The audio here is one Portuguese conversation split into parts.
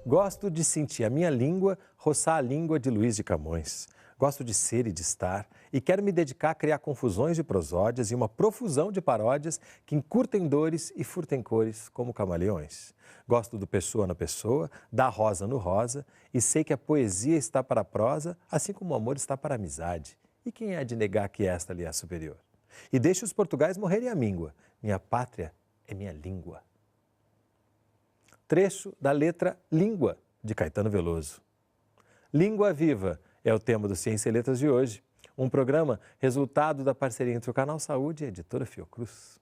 Gosto de sentir a minha língua roçar a língua de Luís de Camões. Gosto de ser e de estar e quero me dedicar a criar confusões de prosódias e uma profusão de paródias que encurtem dores e furtem cores como camaleões. Gosto do pessoa na pessoa, da rosa no rosa e sei que a poesia está para a prosa, assim como o amor está para a amizade. E quem é de negar que esta lhe é superior? E deixe os portugais morrerem à míngua. Minha pátria é minha língua. Trecho da letra Língua, de Caetano Veloso. Língua Viva é o tema do Ciência e Letras de hoje. Um programa resultado da parceria entre o Canal Saúde e a editora Fiocruz.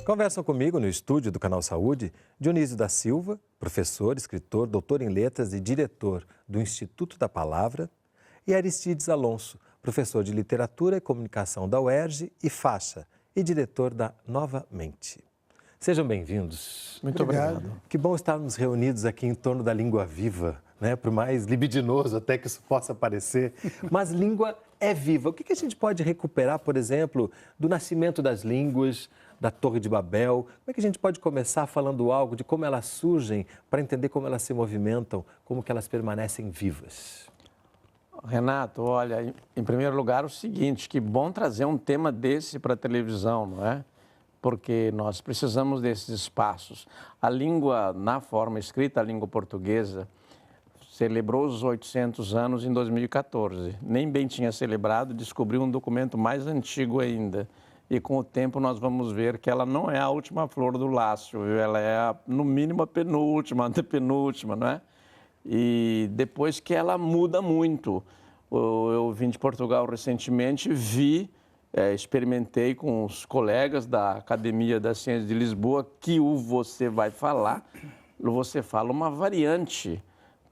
Conversam comigo no estúdio do Canal Saúde Dionísio da Silva, professor, escritor, doutor em letras e diretor do Instituto da Palavra, e Aristides Alonso, professor de literatura e comunicação da UERJ e faixa e diretor da Nova Mente. Sejam bem-vindos. Muito obrigado. Que bom estarmos reunidos aqui em torno da língua viva, né? Por mais libidinoso até que isso possa parecer, mas língua é viva. O que a gente pode recuperar, por exemplo, do nascimento das línguas, da Torre de Babel? Como é que a gente pode começar falando algo de como elas surgem, para entender como elas se movimentam, como que elas permanecem vivas? Renato, olha, em primeiro lugar o seguinte, que bom trazer um tema desse para a televisão, não é? Porque nós precisamos desses espaços. A língua, na forma escrita, a língua portuguesa, celebrou os 800 anos em 2014. Nem bem tinha celebrado, descobriu um documento mais antigo ainda. E com o tempo nós vamos ver que ela não é a última flor do lácio, viu? Ela é, no mínimo, a penúltima, antepenúltima, não é? E depois que ela muda muito. Eu vim de Portugal recentemente, experimentei com os colegas da Academia das Ciências de Lisboa que o você vai falar, você fala uma variante,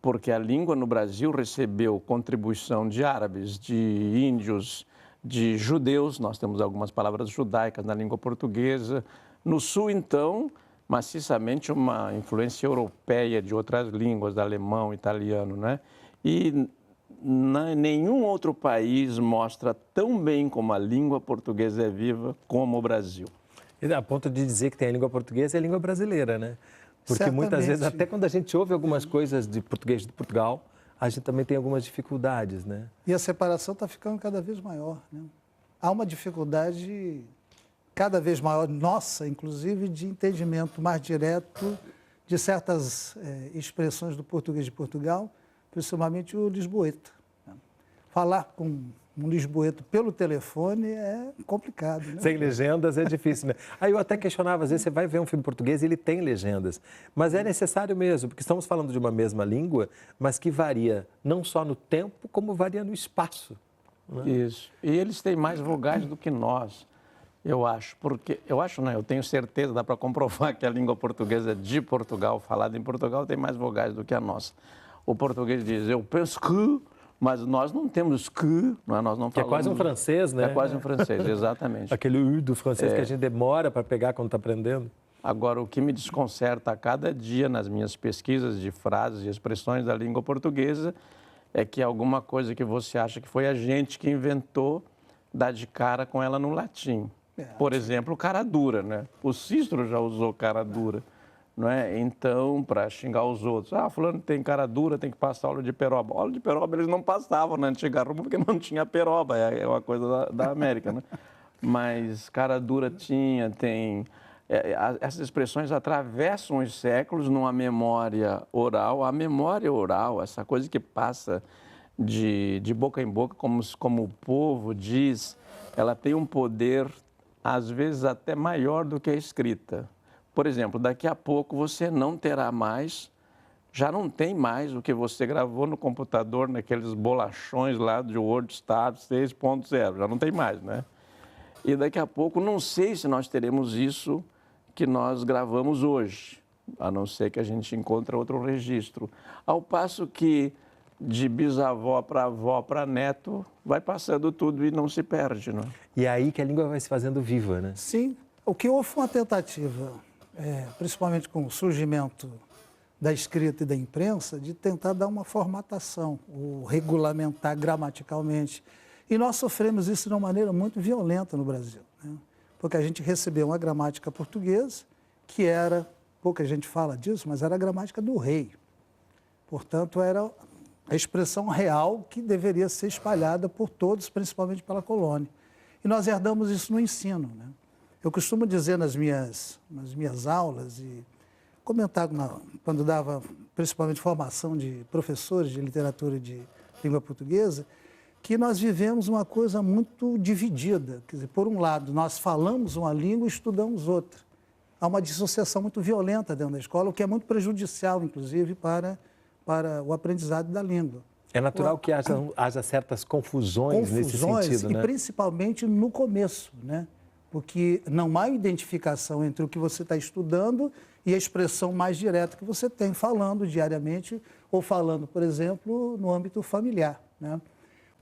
porque a língua no Brasil recebeu contribuição de árabes, de índios, de judeus, nós temos algumas palavras judaicas na língua portuguesa. No Sul, então, maciçamente uma influência europeia de outras línguas, alemão, italiano, né? E nenhum outro país mostra tão bem como a língua portuguesa é viva como o Brasil. E a ponto de dizer que tem a língua portuguesa e a língua brasileira, né? Porque Certamente. Muitas vezes, até quando a gente ouve algumas coisas de português de Portugal, a gente também tem algumas dificuldades, né? E a separação está ficando cada vez maior, né? Há uma dificuldade cada vez maior, nossa, inclusive, de entendimento mais direto de certas expressões do português de Portugal, principalmente o lisboeta. Falar com um lisboeta pelo telefone é complicado, né? Sem legendas é difícil, né? Aí eu até questionava, às vezes você vai ver um filme português e ele tem legendas, mas é necessário mesmo, porque estamos falando de uma mesma língua, mas que varia não só no tempo, como varia no espaço. Né? Isso. E eles têm mais vogais do que nós, eu acho. Porque, eu tenho certeza, dá para comprovar que a língua portuguesa de Portugal, falada em Portugal, tem mais vogais do que a nossa. O português diz, eu penso que... Mas nós não temos que, não é? Nós não falamos... Que é quase um francês, né? É quase um francês, exatamente. Aquele U do francês que a gente demora para pegar quando está aprendendo. Agora, o que me desconcerta a cada dia nas minas pesquisas de frases e expressões da língua portuguesa é que alguma coisa que você acha que foi a gente que inventou dá de cara com ela no latim. Por exemplo, cara dura, né? O Cícero já usou cara dura. Não é? Então, para xingar os outros, fulano tem cara dura, tem que passar aula de peroba. Aula de peroba eles não passavam na antiga Roma porque não tinha peroba, é uma coisa da América, né? Mas cara dura tem... essas expressões atravessam os séculos numa memória oral. A memória oral, essa coisa que passa de boca em boca, como o povo diz, ela tem um poder, às vezes, até maior do que a escrita. Por exemplo, daqui a pouco você não terá mais, já não tem mais o que você gravou no computador, naqueles bolachões lá de WordStat 6.0, já não tem mais, né? E daqui a pouco, não sei se nós teremos isso que nós gravamos hoje, a não ser que a gente encontre outro registro. Ao passo que de bisavó para avó para neto, vai passando tudo e não se perde, não é? E é aí que a língua vai se fazendo viva, né? Sim. O que houve foi uma tentativa, principalmente com o surgimento da escrita e da imprensa, de tentar dar uma formatação, ou regulamentar gramaticalmente. E nós sofremos isso de uma maneira muito violenta no Brasil, né? porque a gente recebeu uma gramática portuguesa que era, pouca gente fala disso, mas era a gramática do rei. Portanto, era a expressão real que deveria ser espalhada por todos, principalmente pela colônia. E nós herdamos isso no ensino, né? Eu costumo dizer nas minhas aulas e comentar quando dava principalmente formação de professores de literatura e de língua portuguesa, que nós vivemos uma coisa muito dividida. Quer dizer, por um lado, nós falamos uma língua e estudamos outra. Há uma dissociação muito violenta dentro da escola, o que é muito prejudicial, inclusive, para o aprendizado da língua. É natural que haja certas confusões nesse sentido, né? E principalmente no começo, né? Porque não há identificação entre o que você está estudando e a expressão mais direta que você tem falando diariamente ou falando, por exemplo, no âmbito familiar, né?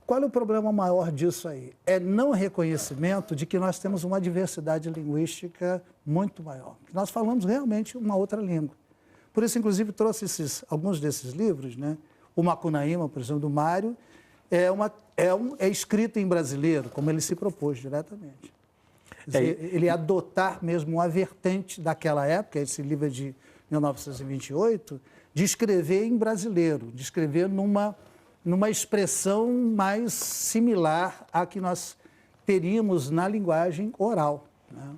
Qual é o problema maior disso aí? É não reconhecimento de que nós temos uma diversidade linguística muito maior. Nós falamos realmente uma outra língua. Por isso, inclusive, trouxe alguns desses livros, né? O Macunaíma, por exemplo, do Mário, é escrito em brasileiro, como ele se propôs diretamente. Quer dizer, ele adotar mesmo uma vertente daquela época, esse livro é de 1928, de escrever em brasileiro, de escrever numa expressão mais similar à que nós teríamos na linguagem oral, né?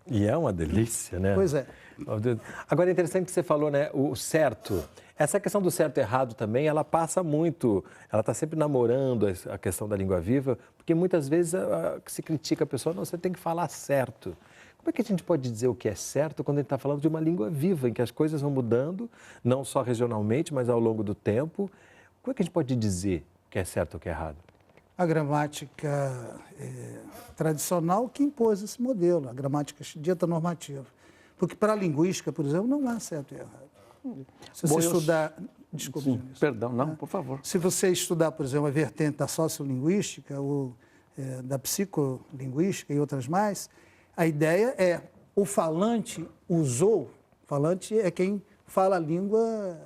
E é uma delícia, né? Pois é. Agora, é interessante que você falou, né, o certo. Essa questão do certo e errado também, ela passa muito, ela está sempre namorando a questão da língua viva, porque muitas vezes se critica a pessoa, não, você tem que falar certo. Como é que a gente pode dizer o que é certo quando a gente está falando de uma língua viva, em que as coisas vão mudando, não só regionalmente, mas ao longo do tempo? Como é que a gente pode dizer o que é certo ou o que é errado? A gramática tradicional que impôs esse modelo, a gramática dita normativa. Porque para a linguística, por exemplo, não há certo e errado. Se você estudar... Desculpe, sim, perdão, não, por favor. Se você estudar, por exemplo, a vertente da sociolinguística ou da psicolinguística e outras mais, a ideia é o falante usou, falante é quem fala a língua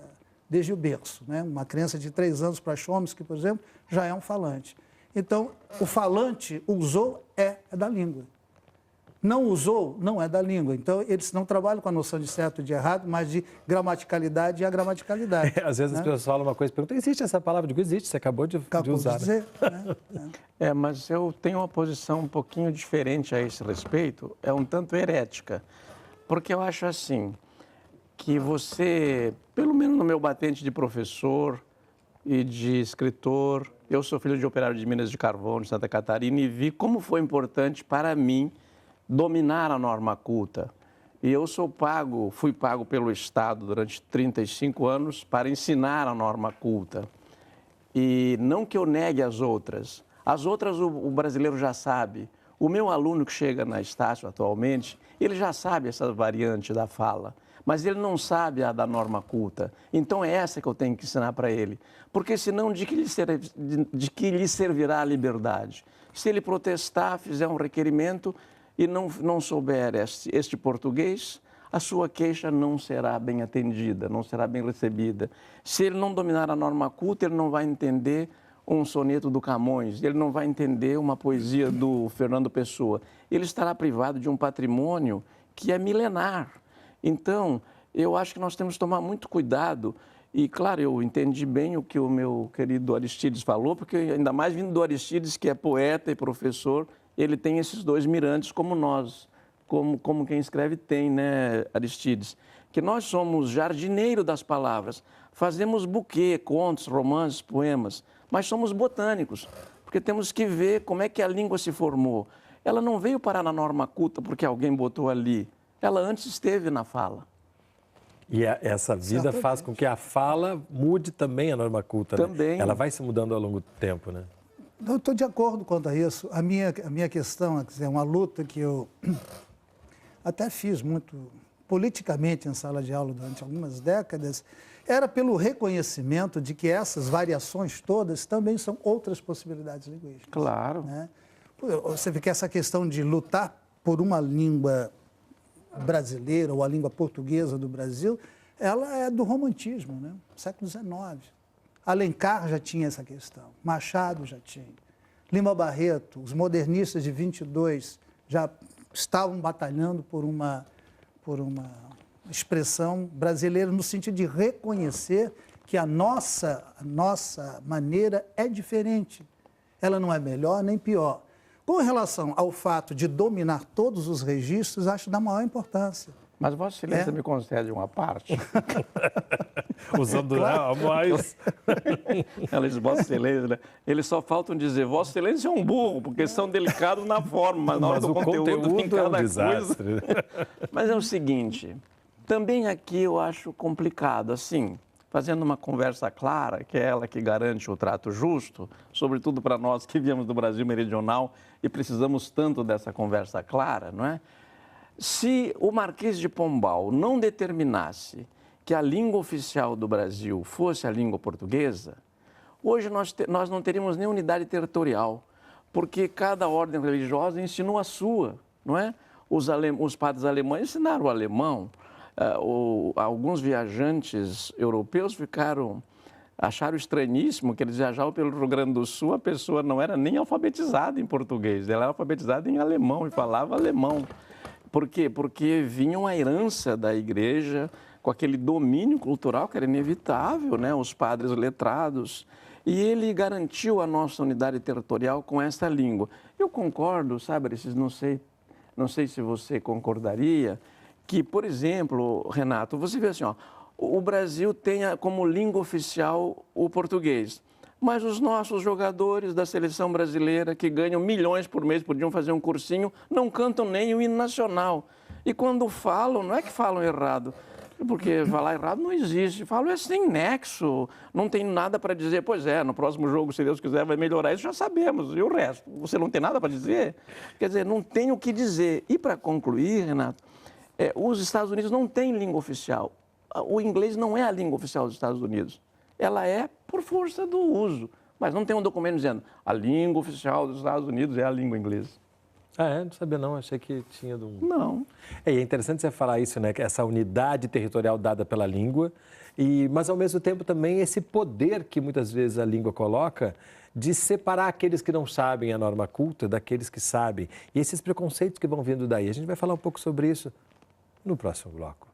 desde o berço, né? Uma criança de 3 anos para Chomsky, por exemplo, já é um falante. Então, o falante usou é da língua. Não usou, não é da língua. Então, eles não trabalham com a noção de certo e de errado, mas de gramaticalidade e agramaticalidade. Às vezes, né, as pessoas falam uma coisa e perguntam, existe essa palavra? Eu digo, existe, você acabou de usar. Dizer, né? Mas eu tenho uma posição um pouquinho diferente a esse respeito, é um tanto herética. Porque eu acho assim, que você, pelo menos no meu batente de professor e de escritor, eu sou filho de operário de Minas de Carvão, de Santa Catarina, e vi como foi importante para mim dominar a norma culta. E eu fui pago pelo Estado durante 35 anos para ensinar a norma culta. E não que eu negue as outras o brasileiro já sabe. O meu aluno que chega na Estácio atualmente, ele já sabe essa variante da fala, mas ele não sabe a da norma culta. Então é essa que eu tenho que ensinar para ele. Porque senão de que lhe servirá a liberdade? Se ele protestar, fizer um requerimento e não souber este português, a sua queixa não será bem atendida, não será bem recebida. Se ele não dominar a norma culta, ele não vai entender um soneto do Camões, ele não vai entender uma poesia do Fernando Pessoa. Ele estará privado de um patrimônio que é milenar. Então, eu acho que nós temos que tomar muito cuidado. E, claro, eu entendi bem o que o meu querido Aristides falou, porque ainda mais vindo do Aristides, que é poeta e professor, ele tem esses dois mirantes como nós, como quem escreve tem, né, Aristides? Que nós somos jardineiro das palavras, fazemos buquê, contos, romances, poemas, mas somos botânicos, porque temos que ver como é que a língua se formou. Ela não veio parar na norma culta porque alguém botou ali, ela antes esteve na fala. E essa vida faz com que a fala mude também a norma culta, também. Né? Ela vai se mudando ao longo do tempo, né? Eu estou de acordo quanto a isso. A minha questão, quer dizer, uma luta que eu até fiz muito politicamente em sala de aula durante algumas décadas, era pelo reconhecimento de que essas variações todas também são outras possibilidades linguísticas. Claro. Né? Você vê que essa questão de lutar por uma língua brasileira ou a língua portuguesa do Brasil, ela é do romantismo, né? Século XIX. Alencar já tinha essa questão, Machado já tinha, Lima Barreto, os modernistas de 22 já estavam batalhando por uma expressão brasileira no sentido de reconhecer que a nossa maneira é diferente. Ela não é melhor nem pior. Com relação ao fato de dominar todos os registros, acho da maior importância. Mas Vossa Excelência me concede uma parte. Usando a voz. Ela diz, Vossa Excelência, né? Eles só faltam dizer, Vossa Excelência é um burro, porque são delicados na forma, mas na hora do conteúdo tem cada é um desastre. coisa. Mas é o seguinte, também aqui eu acho complicado, assim, fazendo uma conversa clara, que é ela que garante o trato justo, sobretudo para nós que viemos do Brasil meridional e precisamos tanto dessa conversa clara, não é? Se o Marquês de Pombal não determinasse que a língua oficial do Brasil fosse a língua portuguesa, hoje nós não teríamos nem unidade territorial, porque cada ordem religiosa ensinou a sua, não é? Os padres alemães ensinaram o alemão, alguns viajantes europeus acharam estranhíssimo que eles viajavam pelo Rio Grande do Sul, a pessoa não era nem alfabetizada em português, ela era alfabetizada em alemão e falava alemão. Por quê? Porque vinha uma herança da igreja com aquele domínio cultural que era inevitável, né? Os padres letrados. E ele garantiu a nossa unidade territorial com essa língua. Eu concordo, sabe, não sei se você concordaria, que, por exemplo, Renato, você vê assim, ó, o Brasil tem como língua oficial o português. Mas os nossos jogadores da seleção brasileira, que ganham milhões por mês, podiam fazer um cursinho, não cantam nem o hino nacional. E quando falam, não é que falam errado, porque falar errado não existe. Falam é sem nexo, não tem nada para dizer. Pois é, no próximo jogo, se Deus quiser, vai melhorar, isso já sabemos. E o resto? Você não tem nada para dizer? Quer dizer, não tem o que dizer. E para concluir, Renato, os Estados Unidos não têm língua oficial. O inglês não é a língua oficial dos Estados Unidos. Ela é por força do uso, mas não tem um documento dizendo a língua oficial dos Estados Unidos é a língua inglesa. Ah, é? Não sabia não, achei que tinha... Não. É interessante você falar isso, né? Que essa unidade territorial dada pela língua, mas ao mesmo tempo também esse poder que muitas vezes a língua coloca de separar aqueles que não sabem a norma culta daqueles que sabem. E esses preconceitos que vão vindo daí. A gente vai falar um pouco sobre isso no próximo bloco.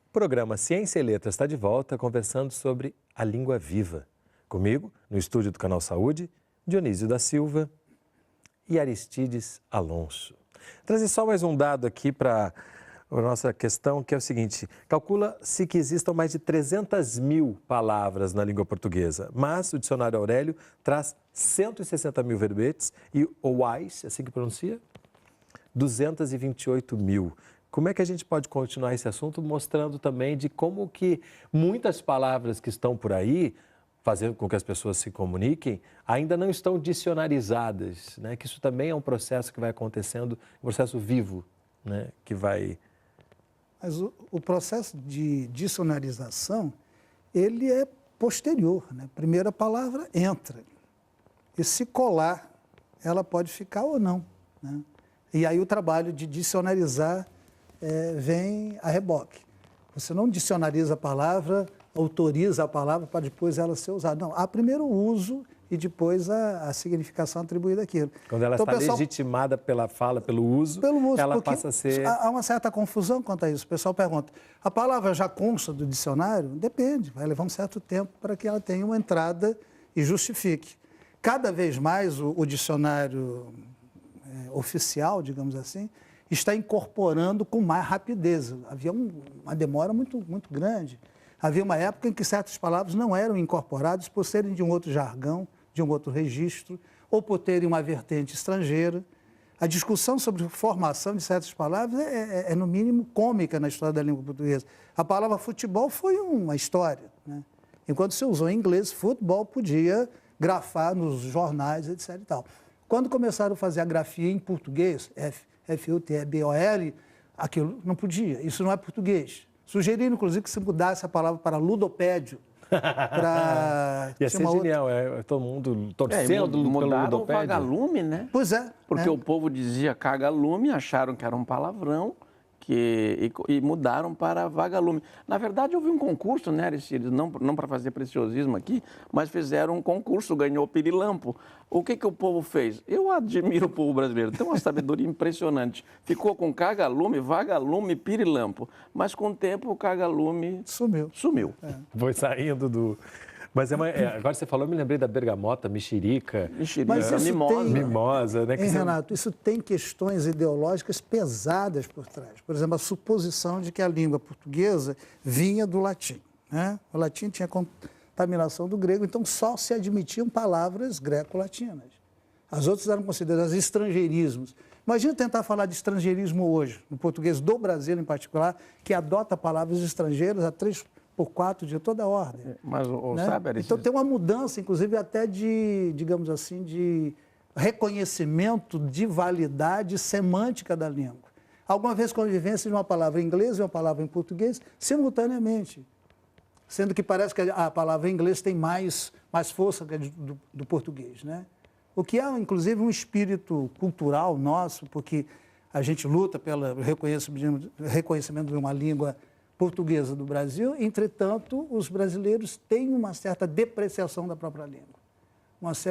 O programa Ciência e Letras está de volta conversando sobre a língua viva. Comigo, no estúdio do Canal Saúde, Dionísio da Silva e Aristides Alonso. Trazer só mais um dado aqui para a nossa questão, que é o seguinte. Calcula-se que existam mais de 300 mil palavras na língua portuguesa, mas o dicionário Aurélio traz 160 mil verbetes e o WAIS, assim que pronuncia, 228 mil. Como é que a gente pode continuar esse assunto mostrando também de como que muitas palavras que estão por aí, fazendo com que as pessoas se comuniquem, ainda não estão dicionarizadas, né? Que isso também é um processo que vai acontecendo, um processo vivo, né? Que vai... Mas o processo de dicionarização, ele é posterior, né? Primeiro a palavra entra, e se colar, ela pode ficar ou não, né? E aí o trabalho de dicionarizar vem a reboque. Você não dicionariza a palavra, autoriza a palavra para depois ela ser usada. Não, há primeiro o uso e depois a significação atribuída àquilo. Quando ela está legitimada pela fala, pelo uso, ela passa a ser... Há uma certa confusão quanto a isso. O pessoal pergunta, a palavra já consta do dicionário? Depende, vai levar um certo tempo para que ela tenha uma entrada e justifique. Cada vez mais o dicionário oficial, digamos assim, está incorporando com mais rapidez. Havia uma demora muito grande. Havia uma época em que certas palavras não eram incorporadas por serem de um outro jargão, de um outro registro, ou por terem uma vertente estrangeira. A discussão sobre formação de certas palavras é no mínimo, cômica na história da língua portuguesa. A palavra futebol foi uma história, né? Enquanto se usou em inglês, futebol podia grafar nos jornais, etc. e tal. Quando começaram a fazer a grafia em português, F-U-T-E-B-O-L, aquilo não podia, isso não é português. Sugeriram, inclusive, que se mudasse a palavra para ludopédio. Ia ser genial, todo mundo torcendo pelo ludopédio. O vagalume, né? Pois é. Porque o povo dizia cagalume, acharam que era um palavrão, e mudaram para vagalume. Na verdade, houve um concurso, né, Aristides? Não para fazer preciosismo aqui, mas fizeram um concurso, ganhou pirilampo. O que o povo fez? Eu admiro o povo brasileiro, tem uma sabedoria impressionante. Ficou com cagalume, vagalume, pirilampo. Mas com o tempo o cagalume sumiu. Foi saindo do... Mas agora você falou, eu me lembrei da bergamota, mexerica, mimosa, né? Renato, isso tem questões ideológicas pesadas por trás. Por exemplo, a suposição de que a língua portuguesa vinha do latim, né? O latim tinha contaminação do grego, então só se admitiam palavras greco-latinas. As outras eram consideradas estrangeirismos. Imagina tentar falar de estrangeirismo hoje, no português do Brasil em particular, que adota palavras estrangeiras a 3x4 de toda a ordem. Mas, né? sabe, Aristides? Então tem uma mudança, inclusive, até de, digamos assim, de reconhecimento de validade semântica da língua. Alguma vez convivência de uma palavra em inglês e uma palavra em português simultaneamente. Sendo que parece que a palavra em inglês tem mais força que a do português, né? O que é, inclusive, um espírito cultural nosso, porque a gente luta pelo reconhecimento de uma língua portuguesa do Brasil, entretanto, os brasileiros têm uma certa depreciação da própria língua,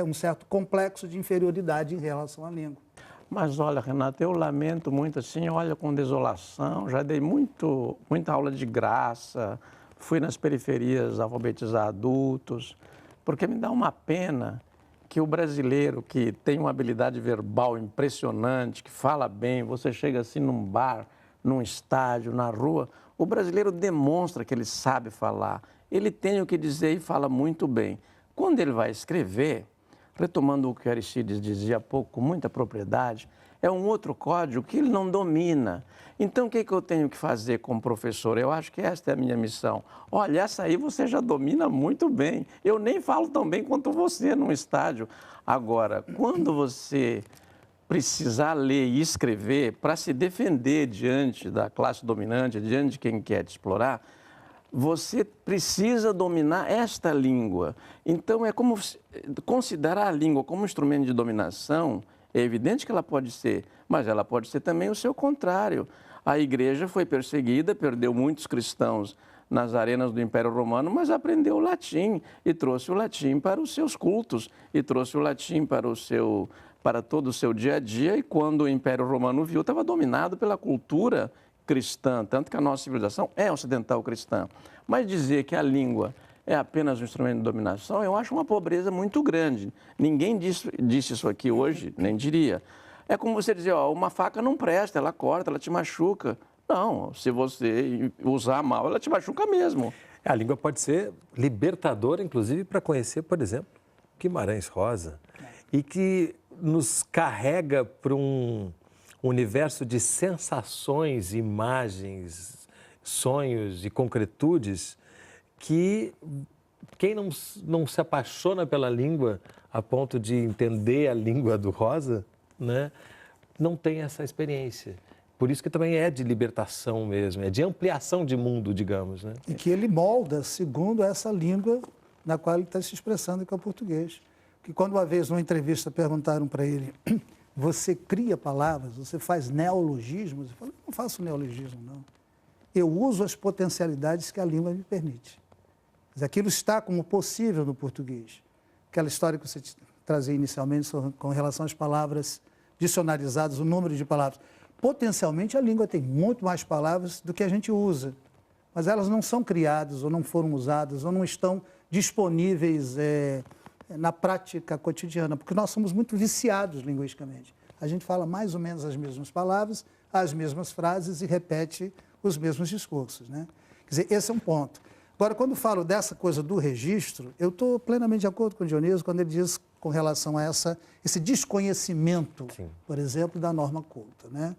um certo complexo de inferioridade em relação à língua. Mas olha, Renato, eu lamento muito assim, olha, com desolação, já dei muita aula de graça, fui nas periferias alfabetizar adultos, porque me dá uma pena que o brasileiro que tem uma habilidade verbal impressionante, que fala bem, você chega assim num bar, num estádio, na rua, o brasileiro demonstra que ele sabe falar, ele tem o que dizer e fala muito bem. Quando ele vai escrever, retomando o que Aristides dizia há pouco com muita propriedade, é um outro código que ele não domina. Então, o que eu tenho que fazer como professor? Eu acho que esta é a minha missão. Olha, essa aí você já domina muito bem. Eu nem falo tão bem quanto você num estádio. Agora, quando você precisar ler e escrever para se defender diante da classe dominante, diante de quem quer te explorar, você precisa dominar esta língua. Então, é como considerar a língua como um instrumento de dominação. É evidente que ela pode ser, mas ela pode ser também o seu contrário. A igreja foi perseguida, perdeu muitos cristãos nas arenas do Império Romano, mas aprendeu o latim e trouxe o latim para os seus cultos e trouxe o latim para todo o seu dia a dia. E quando o Império Romano viu, estava dominado pela cultura cristã, tanto que a nossa civilização é ocidental cristã. Mas dizer que a língua é apenas um instrumento de dominação, eu acho uma pobreza muito grande. Ninguém disse isso aqui hoje, nem diria. É como você dizer, ó, uma faca não presta, ela corta, ela te machuca. Não, se você usar mal, ela te machuca mesmo. A língua pode ser libertadora, inclusive, para conhecer, por exemplo, Guimarães Rosa, e que nos carrega para um universo de sensações, imagens, sonhos e concretudes que quem não se apaixona pela língua a ponto de entender a língua do Rosa, né, não tem essa experiência. Por isso que também é de libertação mesmo, é de ampliação de mundo, digamos, né? E que ele molda segundo essa língua na qual ele está se expressando, que é o português. Que quando uma vez, numa entrevista, perguntaram para ele, você cria palavras, você faz neologismos? Ele falou, não faço neologismo, não. Eu uso as potencialidades que a língua me permite. Mas aquilo está como possível no português. Aquela história que você trazia inicialmente com relação às palavras dicionarizadas, o número de palavras. Potencialmente, a língua tem muito mais palavras do que a gente usa, mas elas não são criadas, ou não foram usadas, ou não estão disponíveis na prática cotidiana, porque nós somos muito viciados linguisticamente. A gente fala mais ou menos as mesmas palavras, as mesmas frases e repete os mesmos discursos, né? Quer dizer, esse é um ponto. Agora, quando falo dessa coisa do registro, eu estou plenamente de acordo com o Dionísio quando ele diz com relação a esse desconhecimento, sim, por exemplo, da norma culta, né?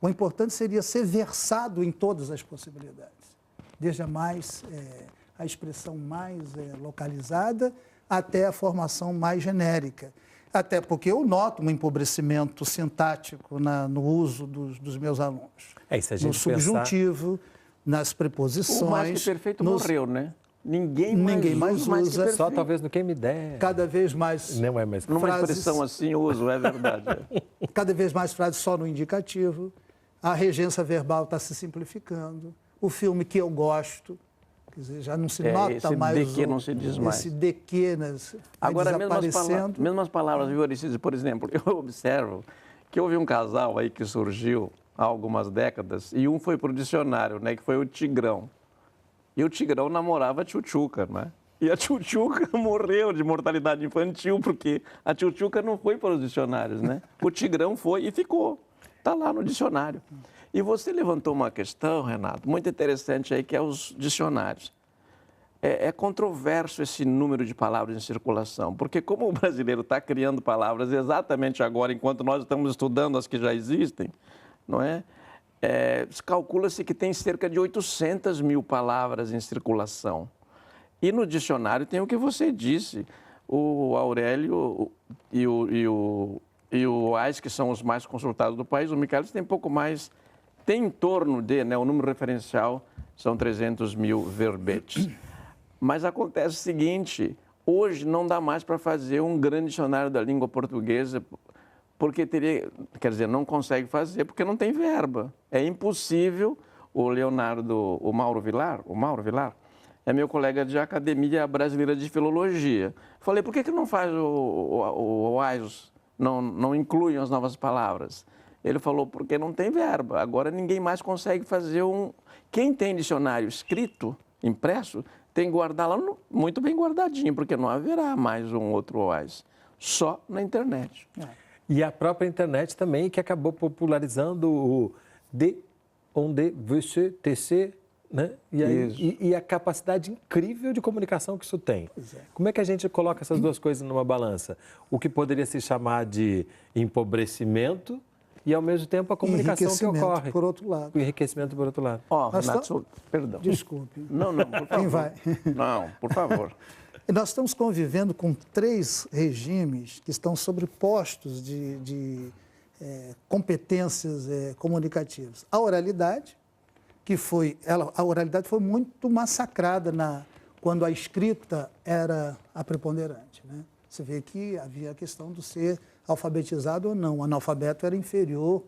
O importante seria ser versado em todas as possibilidades, desde a expressão mais localizada até a formação mais genérica. Até porque eu noto um empobrecimento sintático no uso dos meus alunos. No subjuntivo, nas preposições. O mais que perfeito morreu, né? Ninguém mais usa. Só talvez no quem me der. Cada vez mais. Não é mais. Numa expressão assim, eu uso, é verdade. Cada vez mais frases só no indicativo. A regência verbal está se simplificando. O filme que eu gosto, quer dizer, já não se nota esse mais de que não se diz mais. esse de que, né, Agora, desaparecendo. mesmas palavras, viu, Aristides? Por exemplo, eu observo que houve um casal aí que surgiu há algumas décadas e um foi para o dicionário, né, que foi o Tigrão. E o Tigrão namorava a Tchutchuca, né? E a Tchutchuca morreu de mortalidade infantil, porque a Tchutchuca não foi para os dicionários, né? O Tigrão foi e ficou. Está lá no dicionário. E você levantou uma questão, Renato, muito interessante aí, que é os dicionários. É controverso esse número de palavras em circulação, porque como o brasileiro está criando palavras exatamente agora, enquanto nós estamos estudando as que já existem, não é? Calcula-se que tem cerca de 800 mil palavras em circulação. E no dicionário tem o que você disse, o Aurélio e o AIS, que são os mais consultados do país, o Michaelis tem pouco mais, tem em torno de, né, o número referencial são 300 mil verbetes. Mas acontece o seguinte, hoje não dá mais para fazer um grande dicionário da língua portuguesa, porque teria, quer dizer, não consegue fazer porque não tem verba. É impossível. O Mauro Vilar, é meu colega de Academia Brasileira de Filologia. Falei, por que não faz o AIS, não incluem as novas palavras? Ele falou, porque não tem verba. Agora ninguém mais consegue fazer um... Quem tem dicionário escrito, impresso, tem que guardar lá muito bem guardadinho, porque não haverá mais um outro OAS, só na internet. E a própria internet também, que acabou popularizando o de, onde, você, tc, né? E a capacidade incrível de comunicação que isso tem. Como é que a gente coloca essas duas coisas numa balança? O que poderia se chamar de empobrecimento e, ao mesmo tempo, a comunicação que ocorre. Por outro lado. O enriquecimento por outro lado. Renato, perdão. Desculpe. Não, por favor. Quem vai? Não, por favor. Nós estamos convivendo com 3 regimes que estão sobrepostos de competências comunicativas. A oralidade, a oralidade foi muito massacrada quando a escrita era a preponderante, né? Você vê que havia a questão do ser alfabetizado ou não. O analfabeto era inferior,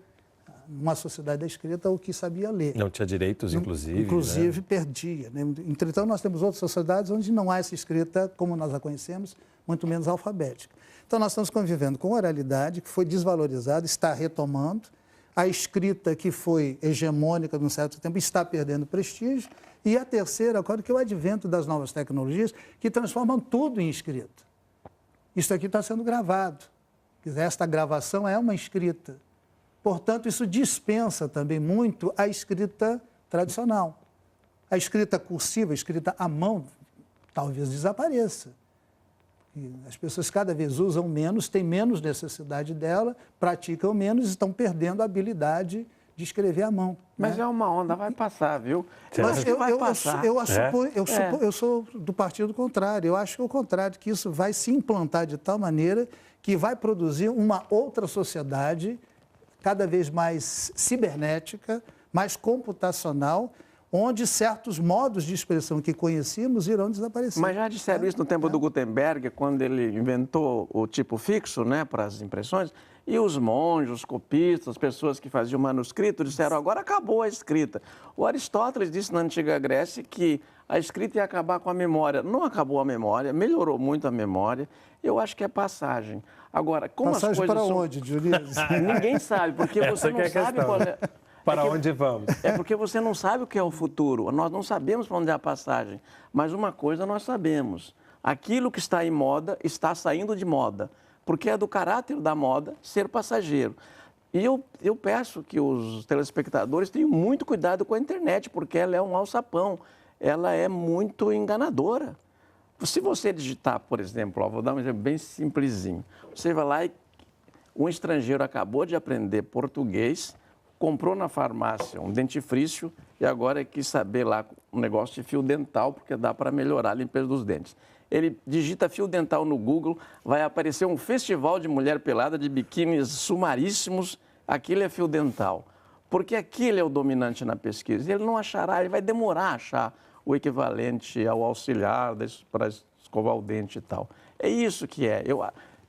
numa sociedade da escrita, ao que sabia ler. Não tinha direitos, inclusive. Inclusive, né? Perdia. Né? Entretanto, nós temos outras sociedades onde não há essa escrita como nós a conhecemos, muito menos alfabética. Então, nós estamos convivendo com oralidade, que foi desvalorizada, está retomando. A escrita, que foi hegemônica de um certo tempo, está perdendo prestígio. E a terceira, agora, que é o advento das novas tecnologias, que transformam tudo em escrita. Isso aqui está sendo gravado. Esta gravação é uma escrita. Portanto, isso dispensa também muito a escrita tradicional. A escrita cursiva, a escrita à mão, talvez desapareça. E as pessoas cada vez usam menos, têm menos necessidade dela, praticam menos e estão perdendo a habilidade de escrever à mão. Mas né? é uma onda, vai passar, viu? Mas eu sou do partido contrário. Eu acho que é o contrário, que isso vai se implantar de tal maneira que vai produzir uma outra sociedade cada vez mais cibernética, mais computacional, onde certos modos de expressão que conhecíamos irão desaparecer. Mas já disseram isso no tempo do Gutenberg, quando ele inventou o tipo fixo, né, para as impressões, e os monges, os copistas, as pessoas que faziam manuscrito, disseram, agora acabou a escrita. O Aristóteles disse na antiga Grécia que a escrita ia acabar com a memória. Não acabou a memória, melhorou muito a memória. Eu acho que é passagem. Agora, como passagem as coisas para são... onde, Dionísio? Ninguém sabe, porque você não sabe qual é... Para onde vamos? É porque você não sabe o que é o futuro. Nós não sabemos para onde é a passagem. Mas uma coisa nós sabemos. Aquilo que está em moda está saindo de moda. Porque é do caráter da moda ser passageiro. E eu peço que os telespectadores tenham muito cuidado com a internet, porque ela é um alçapão. Ela é muito enganadora. Se você digitar, por exemplo, vou dar um exemplo bem simplesinho. Você vai lá e um estrangeiro acabou de aprender português, comprou na farmácia um dentifrício e agora quis saber lá um negócio de fio dental, porque dá para melhorar a limpeza dos dentes. Ele digita fio dental no Google, vai aparecer um festival de mulher pelada de biquínis sumaríssimos, aquilo é fio dental. Porque aquilo é o dominante na pesquisa. Ele não achará, ele vai demorar a achar o equivalente ao auxiliar para escovar o dente e tal. É isso que é.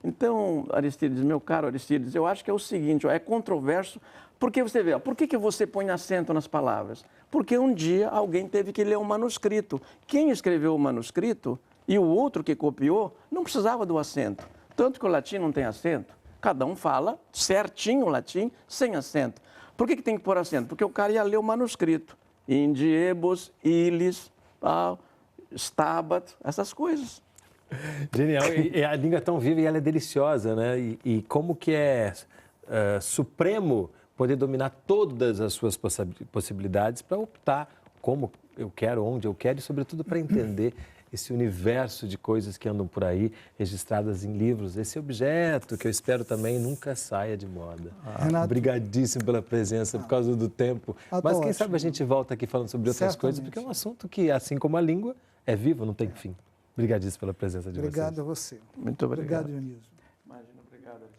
Então, Aristides, meu caro Aristides, eu acho que é o seguinte, ó, é controverso, porque você vê, ó, por que você põe acento nas palavras? Porque um dia alguém teve que ler um manuscrito. Quem escreveu o manuscrito e o outro que copiou não precisava do acento. Tanto que o latim não tem acento. Cada um fala certinho o latim, sem acento. Por que tem que pôr acento? Porque o cara ia ler o manuscrito. Indiebus, ilis, stabat, essas coisas. Genial. E a língua é tão viva e ela é deliciosa, né? E como que é supremo poder dominar todas as suas possibilidades para optar como eu quero, onde eu quero e, sobretudo, para entender esse universo de coisas que andam por aí, registradas em livros. Esse objeto que eu espero também nunca saia de moda. Renato, obrigadíssimo pela presença, por causa do tempo. Mas quem sabe a gente volta aqui falando sobre outras coisas, porque é um assunto que, assim como a língua, é vivo, não tem fim. Obrigadíssimo pela presença de vocês. Obrigado a você. Muito obrigado. Obrigado, Dionísio. Imagina, obrigado.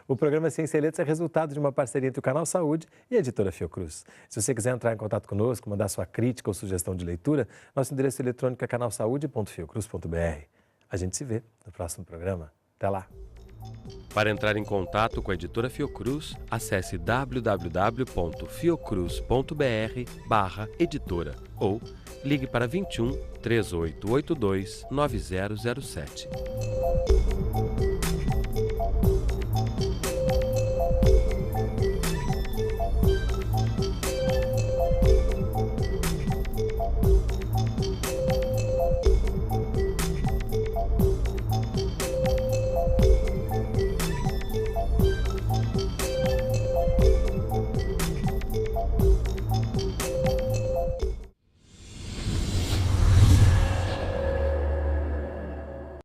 O programa Ciência e Letras é resultado de uma parceria entre o Canal Saúde e a editora Fiocruz. Se você quiser entrar em contato conosco, mandar sua crítica ou sugestão de leitura, nosso endereço eletrônico é canalsaude.fiocruz.br. A gente se vê no próximo programa. Até lá! Para entrar em contato com a editora Fiocruz, acesse www.fiocruz.br/editora ou ligue para 21 3882 9007.